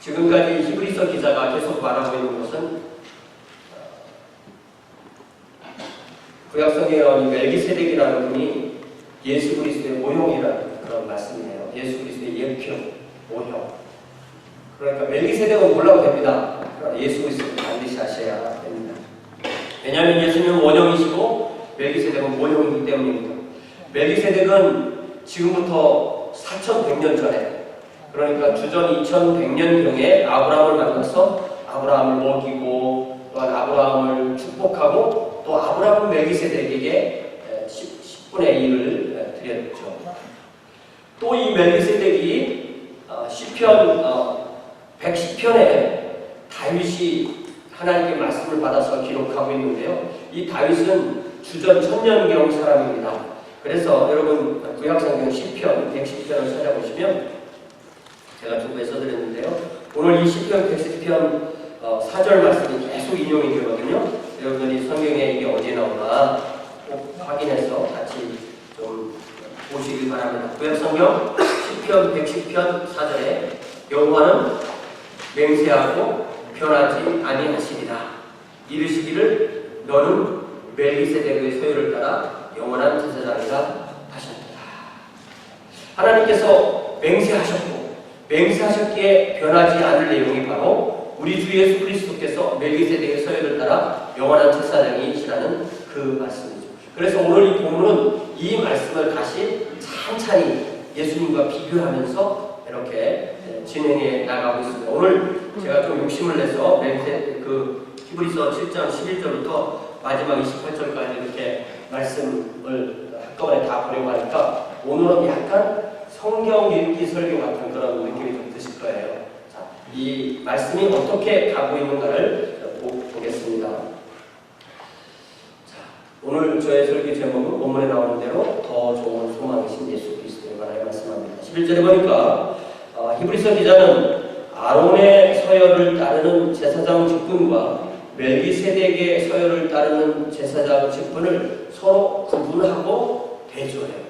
지금까지 히브리서 기자가 계속 말하고 있는 것은 구약성경에 나온 멜기세덱이라는 분이 예수 그리스도의 모형이라는 그런 말씀이에요. 예수 그리스도의 예표, 모형. 그러니까 멜기세덱은 몰라도 됩니다. 그러나 예수 그리스도는 반드시 아셔야 됩니다. 왜냐하면 예수님은 원형이시고 멜기세덱은 모형이기 때문입니다. 멜기세덱은 지금부터 4100년 전에, 그러니까 주전 2100년경에 아브라함을 만나서 아브라함을 먹이고 또한 아브라함을 축복하고 또 아브라함은 멜기세덱에게 10분의 1을 드렸죠. 또 이 멜기세덱이 시편 110편에 다윗이 하나님께 말씀을 받아서 기록하고 있는데요. 이 다윗은 주전 1000년경 사람입니다. 그래서 여러분 구약성경 시편 110편을 찾아보시면 제가 좀 써드렸는데요. 오늘 이 시편 110편 4절 말씀이 계속 인용이 되거든요. 여러분들이 성경에 이게 어디에 나오나 꼭 확인해서 같이 좀 보시길 바랍니다. 구약성경 시편 110편 4절에 여호와는 맹세하고 변하지 아니하시리라. 이르시기를 너는 멜기세덱의 소유를 따라 영원한 제사장이라 하셨다. 하나님께서 맹세하셨기에 변하지 않을 내용이 바로 우리 주 예수 그리스도께서 멜기세덱의 서열을 따라 영원한 제사장이시라는 그 말씀이죠. 그래서 오늘 이 본문은 이 말씀을 다시 찬찬히 예수님과 비교하면서 이렇게 진행해 나가고 있습니다. 오늘 제가 좀 욕심을 내서 히브리서 7장 11절부터 마지막 28절까지 이렇게 말씀을 한꺼번에 다 보려고 하니까 오늘은 약간 성경 읽기 설교 같은 그런 느낌이 좀 드실 거예요. 자, 이 말씀이 어떻게 가고 있는가를 보겠습니다. 자, 오늘 저의 설교 제목은 본문에 나오는 대로 더 좋은 소망이신 예수 그리스도에 관하여 말씀합니다. 11절에 보니까 히브리서 기자는 아론의 서열을 따르는 제사장 직분과 멜기세덱의 서열을 따르는 제사장 직분을 서로 구분하고 대조해요.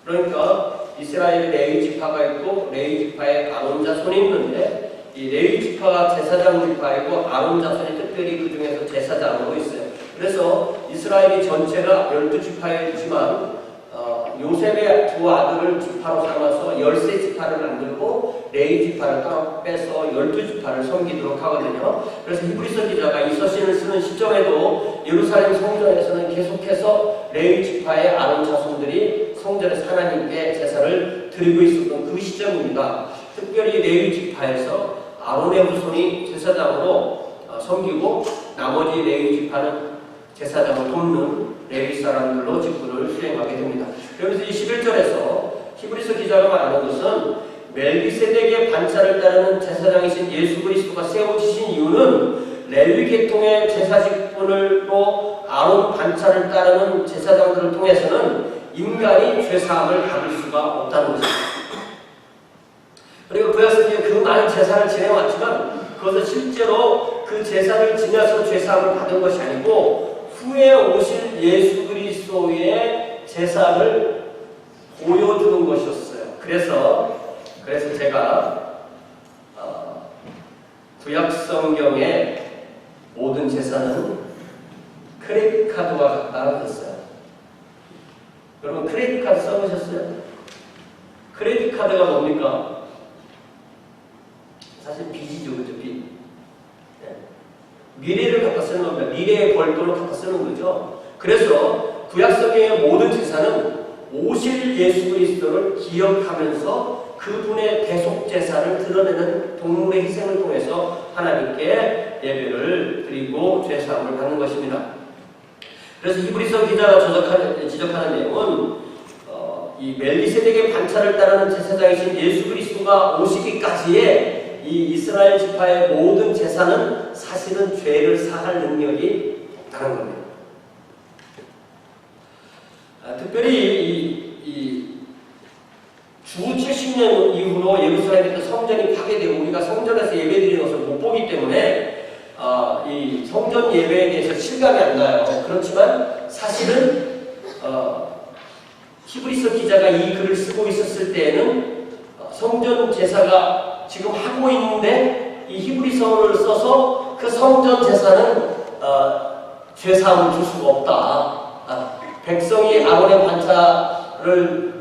그러니까 이스라엘의 레위 지파가 있고 레위 지파에 아론 자손이 있는데 이 레위 지파가 제사장 지파이고 아론 자손이 특별히 그 중에서 제사장으로 있어요. 그래서 이스라엘이 전체가 12지파이지만 요셉의 두 아들을 지파로 삼아서 13지파를 만들고 레위 지파를 따로 빼서 12지파를 섬기도록 하거든요. 그래서 히브리서 기자가 이 서신을 쓰는 시점에도 예루살렘 성전에서는 계속해서 레위 지파의 아론 자손들이 성전에서 하나님께 제사를 드리고 있었던 그 시점입니다. 특별히 레위 지파에서 아론의 후손이 제사장으로 섬기고 나머지 레위 지파는 제사장을 돕는 레위 사람들로 직분을 수행하게 됩니다. 그러면서 이 11절에서 히브리서 기자가 말하는 것은 멜기세덱의 반차를 따르는 제사장이신 예수 그리스도가 세워지신 이유는 레위 계통의 제사 직분을 또 아론 반차를 따르는 제사장들을 통해서는 인간이 죄사함을 받을 수가 없다는 것입니다. 그리고 구약성경에 그 많은 제사를 지내왔지만 그것은 실제로 그 제사를 지내서 죄사함을 받은 것이 아니고 후에 오실 예수 그리스도의 제사를 보여주는 것이었어요. 그래서 제가 구약성경의 모든 제사는 크레딧 카드와 같다고 했어요. 여러분 크레딧 카드 써보셨어요? 크레딧 카드가 뭡니까? 사실 빚이죠, 그죠? 빚. 네. 미래를 갖다 쓰는 겁니다. 미래의 벌돈을 갖다 쓰는 거죠. 그래서 구약성경의 모든 제사는 오실 예수 그리스도를 기억하면서 그분의 대속 제사를 드러내는 동물의 희생을 통해서 하나님께 예배를 드리고 죄사함을 받는 것입니다. 그래서 히브리서 기자가 지적하는 내용은 이 멜기세덱의 반차를 따르는 제사장이신 예수 그리스도가 오시기까지의 이 이스라엘 지파의 모든 제사는 사실은 죄를 사할 능력이 없다는 겁니다. 특별히 주 70년 이후로 예루살렘에서 성전이 파괴되고 우리가 성전에서 예배드리는 것을 못 보기 때문에 이 성전 예배에 대해서 실감이 안 나요. 그렇지만 사실은 히브리서 기자가 이 글을 쓰고 있었을 때에는 성전 제사가 지금 하고 있는데 이 히브리서를 써서 그 성전 제사는 죄사함을 줄 수가 없다. 백성이 아론의 반차를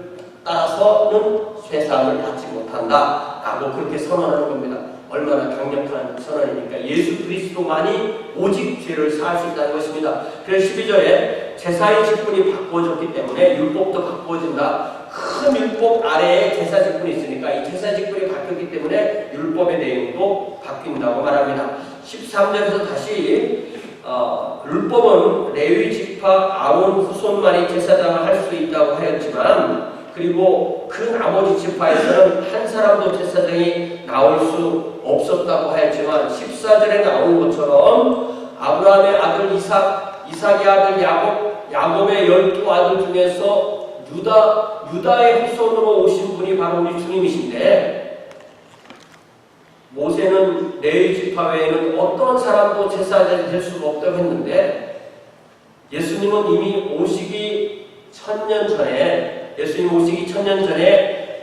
따라서는 죄사함을 받지 못한다 라고 그렇게 선언하는 겁니다. 얼마나 강력한 선언입니까? 예수 그리스도만이 오직 죄를 사할 수 있다는 것입니다. 그래서 12절에 제사의 직분이 바꾸어졌기 때문에 율법도 바꾸어진다. 큰 율법 아래에 제사 직분이 있으니까 이 제사 직분이 바뀌었기 때문에 율법의 내용도 바뀐다고 말합니다. 13절에서 다시 율법은 레위 지파 아론 후손만이 제사장을 할 수 있다고 하였지만 그리고 그 나머지 지파에서는 한 사람도 제사장이 나올 수 없었다고 하였지만 14절에 나온 것처럼 아브라함의 아들 이삭의 아들 야곱의 12아들 중에서 유다의 후손으로 오신 분이 바로 우리 주님이신데 모세는 레위 지파 외에는 어떤 사람도 제사장이 될 수가 없다고 했는데 예수님 오시기 1000년 전에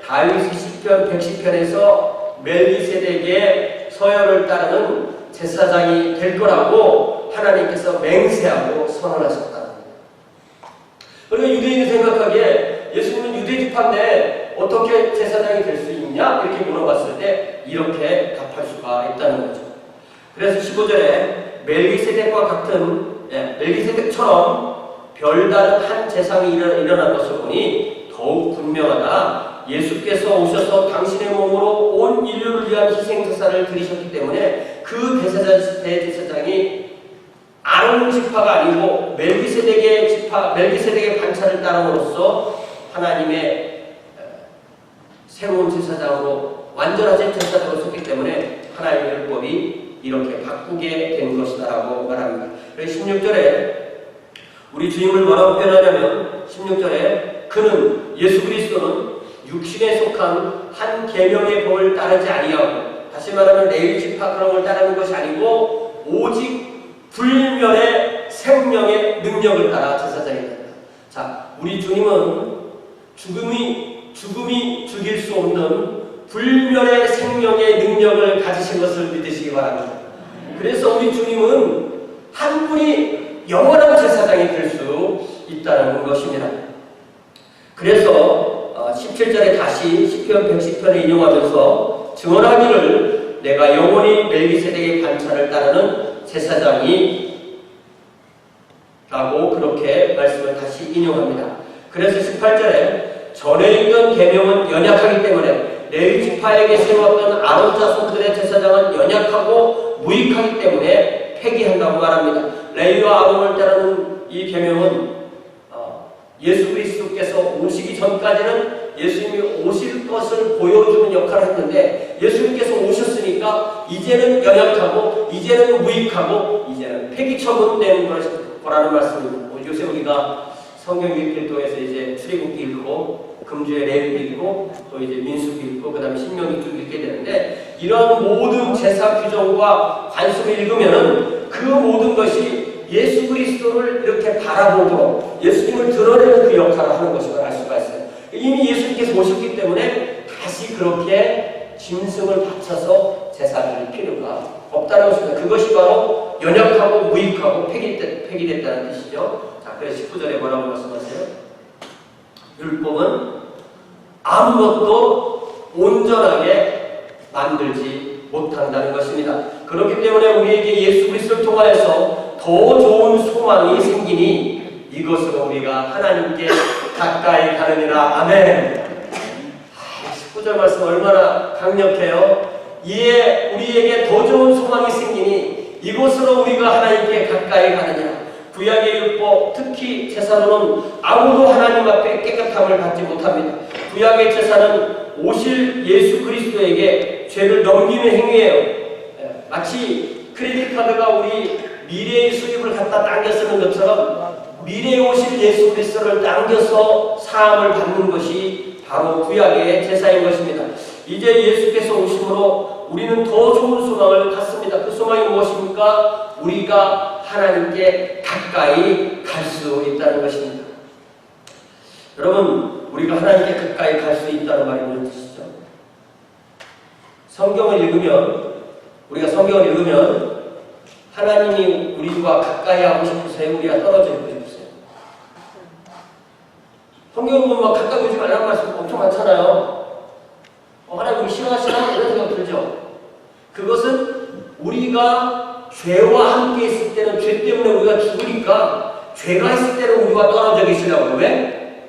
다윗의 시편 110편에서 멜기세덱의 서열을 따르는 제사장이 될 거라고 하나님께서 맹세하고 선언하셨다는 거예요. 그러니까 유대인이 생각하기에 예수님은 유대 지파인데 어떻게 제사장이 될 수 있냐? 이렇게 물어봤을 때 이렇게 답할 수가 있다는 거죠. 그래서 15절에 멜기세덱처럼 별다른 한 재상이 일어난 것을 보니 더욱 분명하다. 예수께서 오셔서 당신의 몸으로 온 인류를 위한 희생제사를 드리셨기 때문에 그 대제사장이 아론 지파가 아니고 멜기세덱의 반차를 따름으로써 하나님의 새로운 제사장으로 완전하신 제사장으로 섰기 때문에 하나님의 율법이 이렇게 바꾸게 된 것이다라고 말합니다. 그래서 16절에 우리 주님을 뭐라고 표현하냐면 16절에 그는 예수 그리스도는 육신에 속한 한 계명의 법을 따르지 아니하고 다시 말하면 레위 지파 그런 걸 따르는 것이 아니고 오직 불멸의 생명의 능력을 따라 제사장이 된다. 자, 우리 주님은 죽음이 죽일 수 없는 불멸의 생명의 능력을 가지신 것을 믿으시기 바랍니다. 그래서 우리 주님은 한 분이 영원한 제사장이 될 수 있다는 것입니다. 그래서 17절에 다시 시편 110편을 인용하면서 증언하기를 내가 영원히 멜기세덱의 반차를 따르는 제사장이 라고 그렇게 말씀을 다시 인용합니다. 그래서 18절에 전에 있던 계명은 연약하기 때문에 레위 지파에게 세웠던 아론 자손들의 제사장은 연약하고 무익하기 때문에 폐기한다고 말합니다. 레위와 아론을 따르는 이 계명은 예수 그리스도께서 오시기 전까지는 예수님이 오실 것을 보여주는 역할을 했는데 예수님께서 오셨으니까 이제는 연약하고 이제는 무익하고 이제는 폐기 처분되는 거라는 말씀입니다. 요새 우리가 성경 읽기도에서 이제 출애굽기 읽고 금주의 레위기 읽고 또 이제 민수기 읽고 그다음에 신명기 쭉 읽게 되는데 이런 모든 제사 규정과 관습을 읽으면은 그 모든 것이 예수 그리스도를 이렇게 바라보도록 예수님을 드러내는 그 역할을 하는 것임을 알 수가 있어요. 이미 예수님께서 오셨기 때문에 다시 그렇게 짐승을 바쳐서 제사를 필요가 없다는 것입니다. 그것이 바로 연약하고 무익하고 폐기됐다는 뜻이죠. 자, 그래서 19절에 뭐라고 말씀하세요? 율법은 아무것도 온전하게 만들지 못한다는 것입니다. 그렇기 때문에 우리에게 예수 그리스도를 통하여서 더 좋은 소망이 생기니 이것으로 우리가 하나님께 가까이 가느니라. 아멘. 19절 말씀 얼마나 강력해요. 이에 우리에게 더 좋은 소망이 생기니 이것으로 우리가 하나님께 가까이 가느니라. 구약의 율법, 특히 제사로는 아무도 하나님 앞에 깨끗함을 받지 못합니다. 구약의 제사는 오실 예수 그리스도에게 죄를 넘기는 행위예요. 마치 크레딧 카드가 우리 미래의 수입을 갖다 당겨 쓰는 것처럼 미래에 오실 예수 그리스도를 당겨서 사함을 받는 것이 바로 구약의 제사인 것입니다. 이제 예수께서 오심으로 우리는 더 좋은 소망을 갖습니다. 그 소망이 무엇입니까? 우리가 하나님께 가까이 갈 수 있다는 것입니다. 여러분, 우리가 하나님께 가까이 갈 수 있다는 말이 무슨 뜻이죠? 성경을 읽으면 우리가 성경을 읽으면 하나님이 우리와 가까이 하고 싶으세요? 우리가 떨어져 있고 싶으세요? 성경을 보면 막 가까이 오지 말라는 말씀 엄청 많잖아요. 하나님 우리 싫어하시나? 이런 생각 들죠? 그것은 우리가 죄와 함께 있을 때는 죄 때문에 우리가 죽으니까 죄가 있을 때는 우리가 떨어져 계시려고. 왜?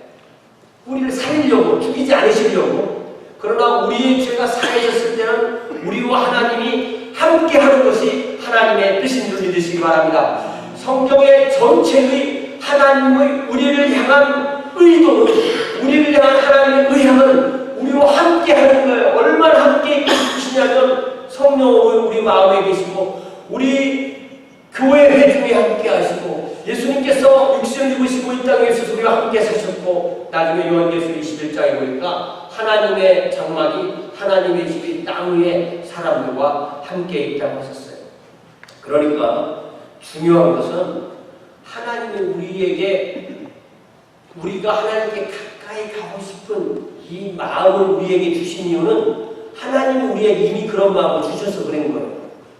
우리를 살리려고, 죽이지 않으시려고. 그러나 우리의 죄가 사해졌을 때는 우리와 하나님이 함께 하는 것이 하나님의 뜻인 줄 믿으시기 바랍니다. 성경의 전체의 하나님의 우리를 향한 의도는, 우리를 향한 하나님의 의향은 우리와 함께 하는 거예요. 얼마나 함께 있고 싶으시냐면 성령은 우리 마음에 계시고 우리 교회 회중에 함께 하시고 예수님께서 육신을 입으시고 이 땅에서 우리와 함께 사셨고 나중에 요한계시록 21장에 보니까 하나님의 장막이 하나님의 집이 땅 위에 사람들과 함께 있다고 하셨어요. 그러니까 중요한 것은 하나님이 우리에게 우리가 하나님께 가까이 가고 싶은 이 마음을 우리에게 주신 이유는 하나님이 우리에게 이미 그런 마음을 주셔서 그런 거예요.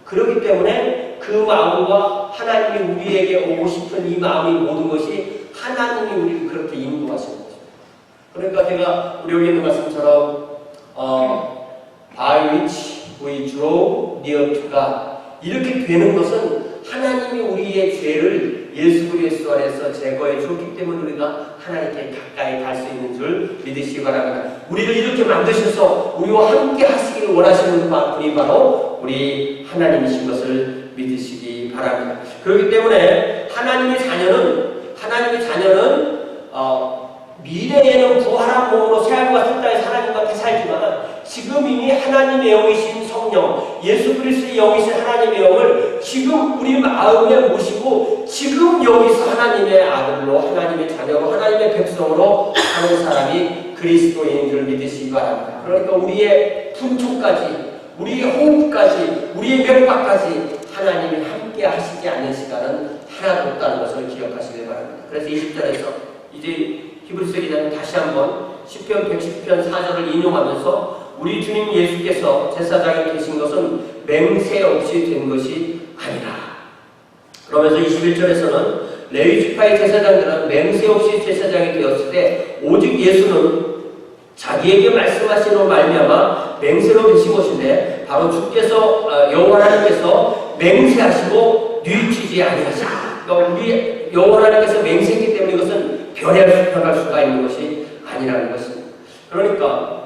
그렇기 때문에 그 마음과 하나님이 우리에게 오고 싶은 이 마음이 모든 것이 하나님이 우리를 그렇게 인도하시는 거죠. 그러니까 제가 우리 여기 있는 말씀처럼 by which we draw near to God 이렇게 되는 것은 하나님이 우리의 죄를 예수 그리스도 안에서 제거해 주었기 때문에 우리가 하나님께 가까이 갈 수 있는 줄 믿으시기 바랍니다. 우리를 이렇게 만드셔서 우리와 함께 하시기를 원하시는 분이 바로 우리 하나님이신 것을 믿으시기 바랍니다. 그렇기 때문에 하나님의 자녀는 미래에는 부활한 몸으로 새하늘과 새 땅에서 하나님과 함께 살지만 지금 이미 하나님의 영이신 성령, 예수 그리스도의 영이신 하나님의 영을 지금 우리 마음에 모시고 지금 여기서 하나님의 아들로, 하나님의 자녀로, 하나님의 백성으로 하는 사람이 그리스도인인 줄 믿으시기 바랍니다. 그러니까 우리의 분초까지, 우리의 호흡까지, 우리의 맥박까지 하나님이 함께 하시지 않는 시간은 하나도 없다는 것을 기억하시길 바랍니다. 그래서 20절에서 이제 히브리서 기자는 다시 한번 시편 110편 4절을 인용하면서 우리 주님 예수께서 제사장이 되신 것은 맹세 없이 된 것이 아니라, 그러면서 21절에서는 레위지파의 제사장들은 맹세 없이 제사장이 되었을 때 오직 예수는 자기에게 말씀하시는 말미암아 맹세로 되신 것인데 바로 주께서 여호와 하나님께서 맹세하시고 뉘우치지 아니하시고, 그러니까 우리 여호와 하나님께서 맹세했기 때문에 이것은 변할 수가 있는 것이 아니라는 것입니다. 그러니까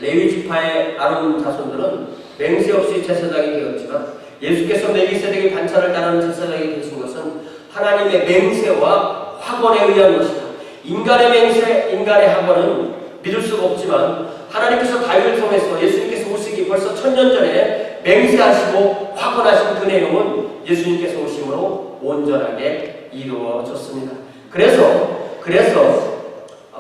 레위지파의 아론 자손들은 맹세 없이 제사장이 되었지만 예수께서 멜기세덱의 반차를 따르는 제사장이 되신 것은 하나님의 맹세와 확언에 의한 것이다. 인간의 맹세, 인간의 확언은 믿을 수가 없지만 하나님께서 다윗을 통해서 예수님께서 오시기 벌써 1000년 전에 맹세하시고 확언하신 그 내용은 예수님께서 오심으로 온전하게 이루어졌습니다. 그래서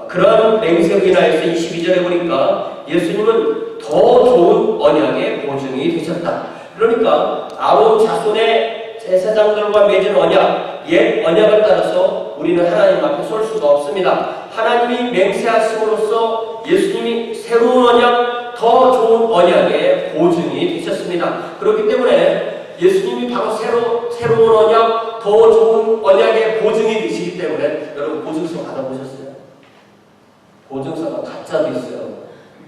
그런 맹세로 인하여서 22절에 보니까 예수님은 더 좋은 언약의 보증이 되셨다. 그러니까 아론 자손의 제사장들과 맺은 언약, 옛 언약을 따라서 우리는 하나님 앞에 설 수가 없습니다. 하나님이 맹세하심으로써 예수님이 새로운 언약, 더 좋은 언약의 보증이 되셨습니다. 그렇기 때문에 예수님이 바로 새로운 언약, 더 좋은 언약의 보증이 되시기 때문에 여러분 보증서 받아보셨어요? 보증서가 가짜도 있어요.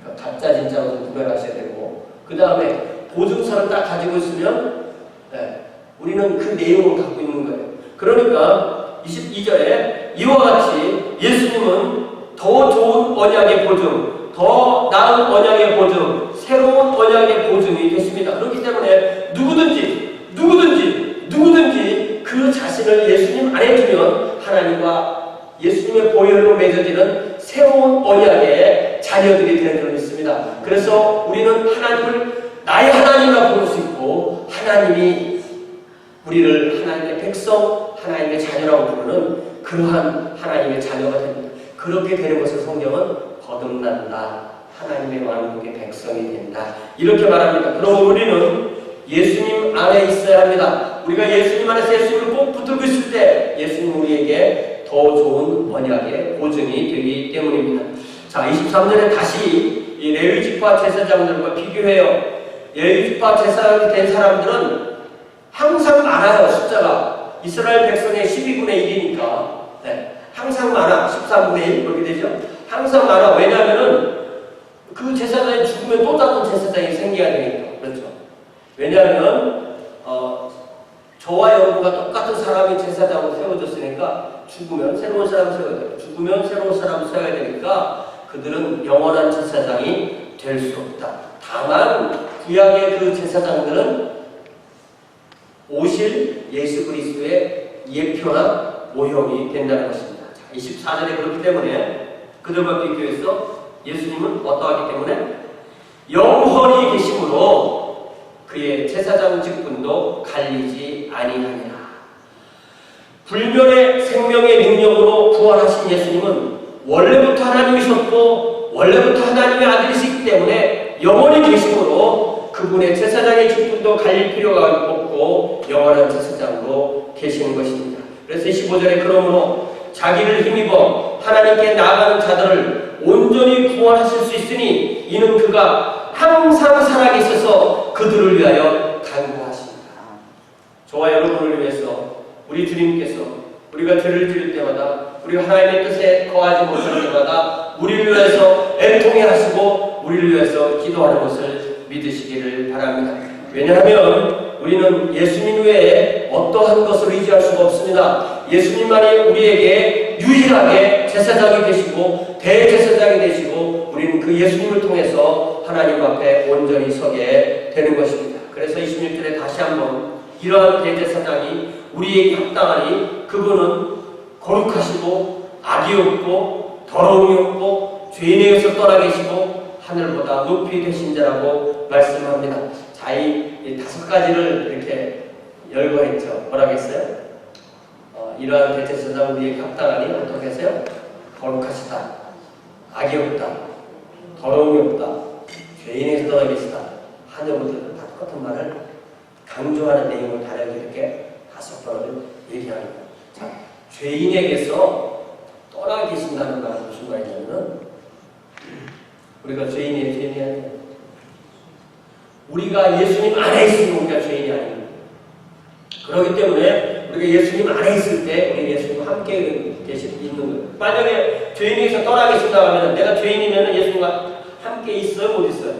그러니까 가짜 진짜로 구별하셔야 되고, 그 다음에 보증서를 딱 가지고 있으면 우리는 그 내용을 갖고 있는 거예요. 그러니까 22절에 이와 같이 예수님은 더 좋은 언약의 보증, 더 나은 언약의 보증, 새로운 언약의 보증이 되십니다. 그렇기 때문에 누구든지 그 자신을 예수님 안에 두면 하나님과 예수님의 보혈로 맺어지는 새로운 언약의 자녀들이 되는 줄 믿습니다. 그래서 우리는 하나님을 나의 하나님이라 부를 수 있고 하나님이 우리를 하나님의 백성, 하나님의 자녀라고 부르는 그러한 하나님의 자녀가 됩니다. 그렇게 되는 것을 성경은 거듭난다, 하나님의 왕국의 백성이 된다, 이렇게 말합니다. 그럼 우리는 예수님 안에 있어야 합니다. 우리가 예수님 안에서 예수님을 꼭 붙들고 있을 때 예수님 우리에게 더 좋은 언약의 보증이 되기 때문입니다. 자, 23절에 다시 이 레위지파 제사장들과 비교해요. 레위지파 제사장이 된 사람들은 항상 많아요. 숫자가 이스라엘 백성의 12분의 1이니까 항상 많아. 13분의 1 그렇게 되죠. 항상 많아. 왜냐하면은 그 제사장이 죽으면 또 다른 제사장이 생겨야 되니까. 그렇죠. 왜냐하면 저와 여러분과 똑같은 사람이 제사장으로 세워졌으니까 죽으면 새로운 사람 세워야 돼요. 죽으면 새로운 사람 세워야 되니까 그들은 영원한 제사장이 될 수 없다. 다만 구약의 그 제사장들은 오실 예수 그리스도의 예표나 모형이 된다는 것입니다. 24절에 그렇기 때문에 그들과 비교해서 예수님은 어떠하기 때문에 영원히 계심으로 그의 제사장 직분도 갈리지 아니하니라. 불멸의 생명의 능력으로 부활하신 예수님은 원래부터 하나님이셨고 원래부터 하나님의 아들이시기 때문에 영원히 계심으로 그분의 제사장의 직분도 갈릴 필요가 없고 영원한 제사장으로 계시는 것입니다. 그래서 25절에 그러므로 자기를 힘입어 하나님께 나아가는 자들을 온전히 구원하실 수 있으니 이는 그가 항상 살아계셔서 그들을 위하여 간구하십니다. 저와 여러분을 위해서 우리 주님께서 우리가 죄를 지을 때마다 우리가 하나님의 뜻에 거하지 못할 때마다 우리를 위해서 애통해 하시고 우리를 위해서 기도하는 것을 믿으시기를 바랍니다. 왜냐하면 우리는 예수님 외에 어떠한 것을 의지할 수가 없습니다. 예수님만이 우리에게 유일하게 제사장이 되시고 대제사장이 되시고 우리는 그 예수님을 통해서 하나님 앞에 온전히 서게 되는 것입니다. 그래서 26절에 다시 한번 이러한 대제사장이 우리에게 합당하니 그분은 거룩하시고 악이 없고 더러움이 없고 죄인에게서 떠나 계시고 하늘보다 높이 되신 자라고 말씀합니다. 자, 이 다섯 가지를 이렇게 열거했죠. 뭐라고 했어요? 이러한 대제사장 우리에게 합당하니 어떻게 했어요? 거룩하시다, 악이 없다, 더러움이 없다, 죄인에게서 떠나 계시다, 하늘보다 다 똑같은 말을 강조하는 내용을 다르게 이렇게 다섯 번을 얘기합니다. 자, 죄인에게서 떠나 계신다는 말은 무슨 말이냐면 우리가 죄인이 아니에요. 우리가 예수님 안에 있으면 우리가 죄인이 아닙니다. 그렇기 때문에 우리가 예수님 안에 있을 때 우리 예수님과 함께 있는 거예요. 만약에 죄인에게서 떠나 계신다고 하면 내가 죄인이면 예수님과 함께 있어요? 못 있어요?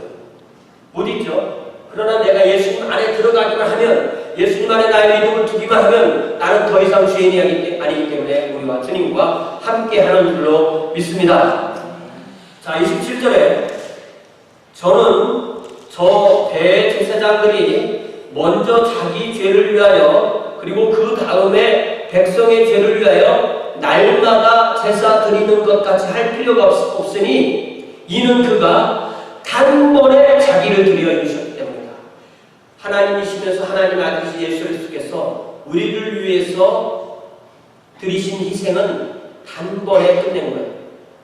못 있죠. 그러나 내가 예수님 안에 들어가기만 하면 예수님 안에 나의 믿음을 두기만 하면 나는 더 이상 죄인이 아니기 때문에 우리와 주님과 함께하는 줄로 믿습니다. 자, 27절에 저는 저 대제사장들이 먼저 자기 죄를 위하여 그리고 그 다음에 백성의 죄를 위하여 날마다 제사 드리는 것 같이 할 필요가 없으니 이는 그가 단번에 자기를 드려 주셨기 때문이다. 하나님이시면서 하나님 아들이신 예수 그리스도께서 우리를 위해서 드리신 희생은 단번에 끝낸 거예요.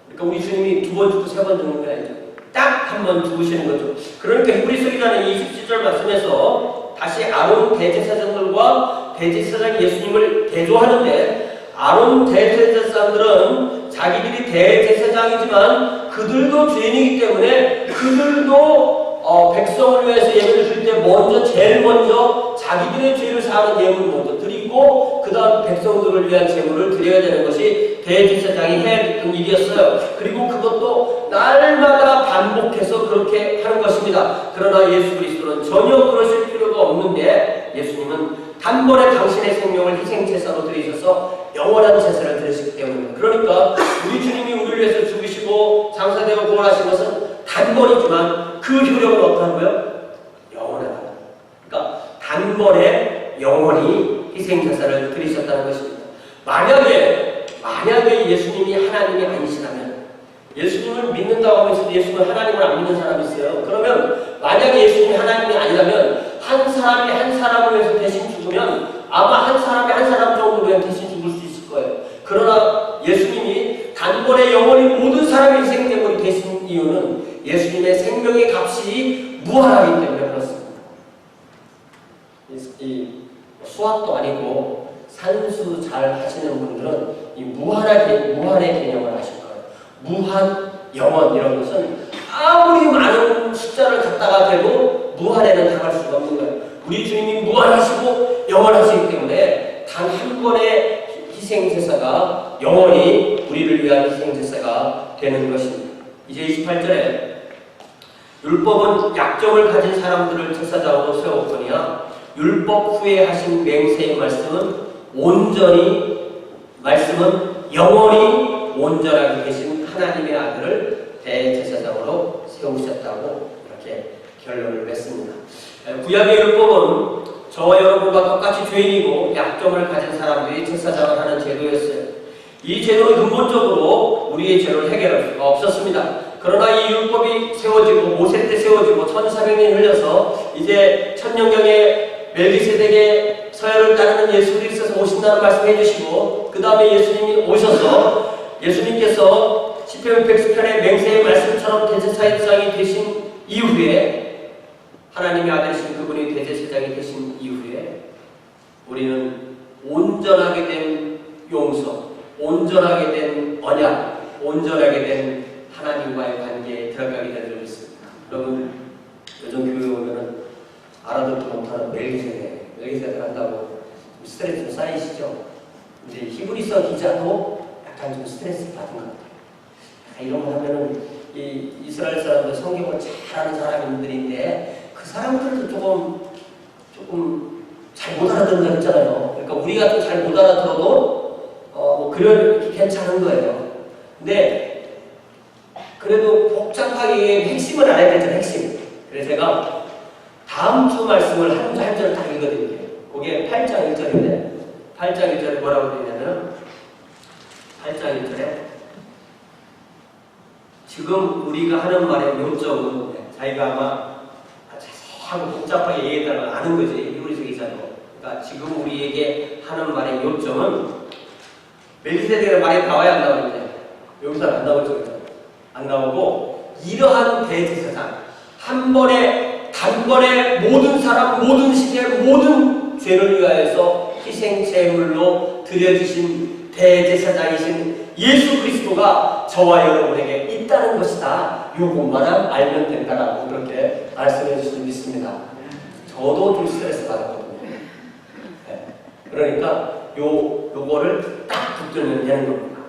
그러니까 우리 주님이 두 번 죽고 세 번 죽는 게 아니죠. 딱 한 번 죽으시는 거죠. 그러니까 히브리서 기자는 27절 말씀에서 다시 아론 대제사장들과 대제사장 예수님을 대조하는데 아론 대제사장들은 자기들이 대제사장이지만 그들도 죄인이기 때문에 그들도 백성을 위해서 예배를 드릴 때 제일 먼저 자기들의 죄를 사하는 예물을 먼저 드리고 그 다음 백성들을 위한 제물을 드려야 되는 것이 대제사장이 해야 했던 일이었어요. 그리고 그것도 날마다 반복해서 그렇게 하는 것입니다. 그러나 예수 그리스도는 전혀 그러실 필요가 없는데 예수님은 단번에 당신의 생명을 희생제사로 드리셔서 영원한 제사를 드리시기 때문입니다. 그러니까 우리 주님이 우리를 위해서 죽으시고 장사되고 부활하신 것은 단번이지만 그 효력은 어떠하고요? 영원하다. 그러니까 단번에 영원히 희생제사를 드리셨다는 것입니다. 만약에 예수님이 하나님이 아니시라면 예수님을 믿는다고 하면서도 예수님은 하나님을 안 믿는 사람이 있어요. 그러면 만약에 예수님이 하나님이 아니라면 한 사람이 한 사람을 위해서 대신 죽으면 아마 한 사람이 한 사람 정도 위해 대신 죽을 수 있을 거예요. 그러나 예수님이 단번에 영원히 모든 사람의 희생제물이 되신 이유는 예수님의 생명의 값이 무한하기 때문에 그렇습니다. 이 수학도 아니고 산수 잘 하시는 분들은 이 무한의 개념을 아실 거예요. 무한, 영원 이런 것은 아무리 많은 숫자를 갖다가 대도 무한에는 당할 수가 없는 거예요. 우리 주님이 무한하시고 영원하시기 때문에 단 한 번의 희생제사가 영원히 우리를 위한 희생제사가 되는 것입니다. 이제 28절에 율법은 약점을 가진 사람들을 제사장으로 세웠거니와 율법 후에 하신 맹세의 말씀은 영원히 온전하게 계신 하나님의 아들을 대제사장으로 세우셨다고 이렇게 결론을 맺습니다. 구약의 율법은 저와 여러분과 똑같이 죄인이고 약점을 가진 사람들이 제사장을 하는 제도였어요. 이 제도는 근본적으로 우리의 죄를 해결할 수가 없었습니다. 그러나 이 율법이 세워지고 모세 때 세워지고 1400년이 흘려서 이제 천년경에 멜기세덱의 서열을 따르는 예수 그리스도께서 오신다는 말씀해 주시고 그 다음에 예수님이 오셔서 예수님께서 시편 110편의 맹세의 말씀처럼 대제사장이 되신 이후에 하나님의 아들이신 그분이 대제사장이 되신 이후에 우리는 온전하게 된 용서, 온전하게 된 언약, 온전하게 된 하나님과의 관계에 들어가게 되는 것입니다. 여러분 요즘 교회 오면은 알아듣지 못하는 멜기세덱 한다고 스트레스 쌓이시죠? 이제 히브리서 기자도 약간 좀 스트레스 받은 것 같아요. 이런 거 하면은 이 이스라엘 사람들 성경을 잘 아는 사람들인데 그 사람들도 조금 잘 못 알아듣는다 했잖아요. 그러니까 우리가 좀 잘 못 알아들어도 뭐 그런 괜찮은 거예요. 근데 그래도 복잡하게 핵심을 알아야 되잖아요. 핵심. 그래서 제가 다음 주 말씀을 한 절 다 읽어드릴게요. 그게 8장 1절인데 8장 1절에 뭐라고 되어 있냐면 8장 1절에 지금 우리가 하는 말의 요점은 자기가 아마 자세하고 복잡하게 얘기했다는 걸 아는 거지. 히브리서 기자도. 그러니까 지금 우리에게 하는 말의 요점은 멜기세덱의 말이 나와야 안 나오는데 여기서 안 나오죠. 안 나오고 이러한 대제사장 단번에 모든 사람, 모든 시대, 모든 죄를 위하여서 희생제물로 드려주신 대제사장이신 예수 그리스도가 저와 여러분에게 있다는 것이다. 요것만 알면 된다라고 그렇게 말씀해 주시는 믿습니다. 저도 좀 스트레스 받았거든요. 네. 그러니까 요거를 딱 붙들면 되는 겁니다.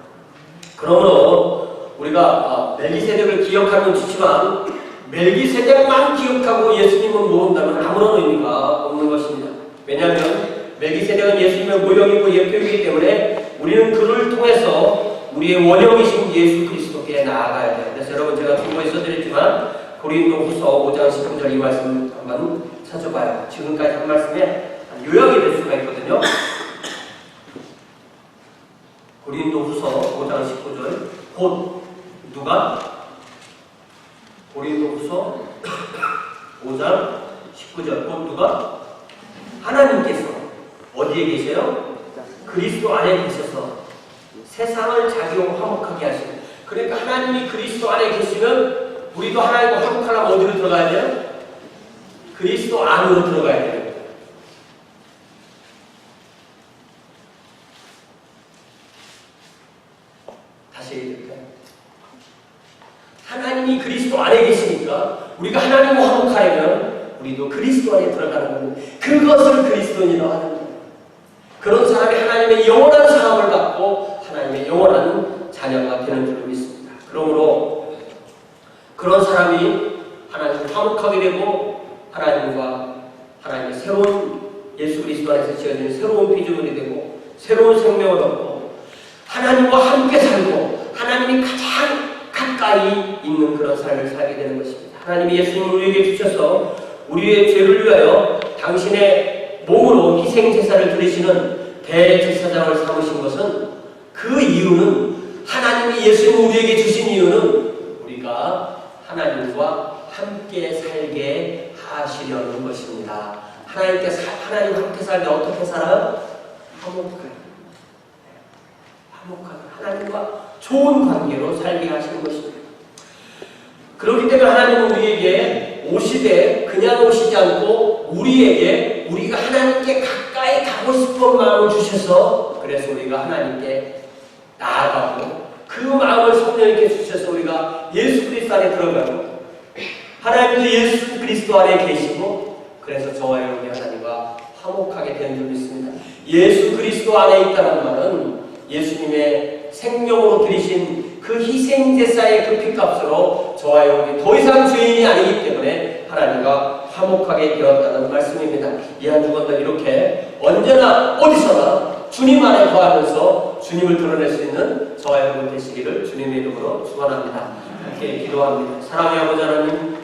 그러므로 우리가 멜기세덱을 기억하면 좋지만 멜기세덱만 기억하고 예수님을 모른다면 아무런 의미가 없는 것입니다. 왜냐하면 멜기세덱은 예수님의 모형이고 예표이기 때문에 우리는 그를 통해서 우리의 원형이신 예수 그리스도께 나아가야 돼요. 그래서 여러분 제가 두번에 써드렸지만 고린도후서 5장 19절 이 말씀 한번 찾아봐요. 지금까지 한 말씀에 요약이 될 수가 있거든요. 고린도후서 5장 19절 곧 누가? 고린도후서 5장 19절 곧 누가? 하나님께서 어디에 계세요? 그리스도 안에 계셔서 세상을 자기와 화목하게 하시고 그러니까 하나님이 그리스도 안에 계시면 우리도 하나님과 화목하려면 어디로 들어가야 돼요? 그리스도 안으로 들어가야 돼요. 다시 얘기할까요? 하나님이 그리스도 안에 계시니까 우리가 하나님과 화목하려면 우리도 그리스도 안에 들어가는 겁니다. 그것을 그리스도인이라고 하는 거예요. 그런 사람이 하나님의 영원한 사함을 받고 하나님의 영원한 자녀가 되는 줄 믿습니다. 그러므로 그런 사람이 하나님과 화목하게 되고 하나님의 새로운 예수 그리스도 안에서 지어진 새로운 피조물이 되고 새로운 생명을 얻고 하나님과 함께 살고 하나님이 가장 가까이 있는 그런 삶을 살게 되는 것입니다. 하나님이 예수님을 우리에게 주셔서 우리의 죄를 위하여 당신의 몸으로 희생제사를 드리시는 대제사장을 삼으신 것은 그 이유는 하나님이 예수님을 우리에게 주신 이유는 우리가 하나님과 함께 살게 하시려는 것입니다. 하나님과 함께 살때 어떻게 살아요? 화목하게 하나님과 좋은 관계로 살게 하시는 것입니다. 그렇기 때문에 하나님은 우리에게 오시되 그냥 오시지 않고 우리가 하나님께 가까이 가고 싶은 마음을 주셔서 그래서 우리가 하나님께 나아가고 그 마음을 성령님께 주셔서 우리가 예수 그리스도 안에 들어가고 하나님도 예수 그리스도 안에 계시고 그래서 저와 여러분이 하나님과 화목하게 된 줄 믿습니다. 예수 그리스도 안에 있다는 말은 예수님의 생명으로 드리신 그 희생제사의 그 피값으로 저와 여러분이 더 이상 죄인이 아니기 때문에 하나님과 화목하게 되었다는 말씀입니다. 이 한 주간도 이렇게 언제나 어디서나 주님 안에 거하면서 주님을 드러낼 수 있는 저와 여러분 되시기를 주님의 이름으로 축원합니다. 함께 기도합니다. 사랑의 아버지 하나님,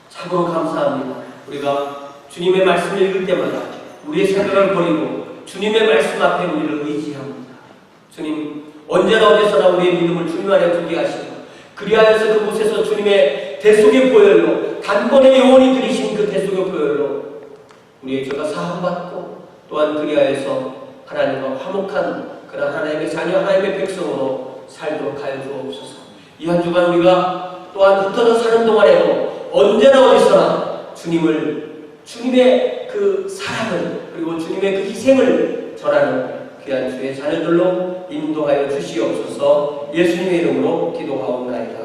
참으로 감사합니다. 우리가 주님의 말씀을 읽을 때마다 우리의 생각을 버리고 주님의 말씀 앞에 우리를 의지합니다. 주님, 언제나 어디서나 우리의 믿음을 주님 안에 두게 하시고 그리하여서 그곳에서 주님의 대속의 보혈로 단번에 영원히 들이신 그 대속의 보혈로 우리의 죄가 사함받고 또한 그리하여서 하나님과 화목한 그런 하나님의 자녀 하나님의 백성으로 살도록 하여 주옵소서. 이 한 주간 우리가 또한 흩어져 사는 동안에도 언제나 어디서나 주님의 그 사랑을 그리고 주님의 그 희생을 전하는 귀한 주의 자녀들로 인도하여 주시옵소서. 예수님의 이름으로 기도하옵나이다.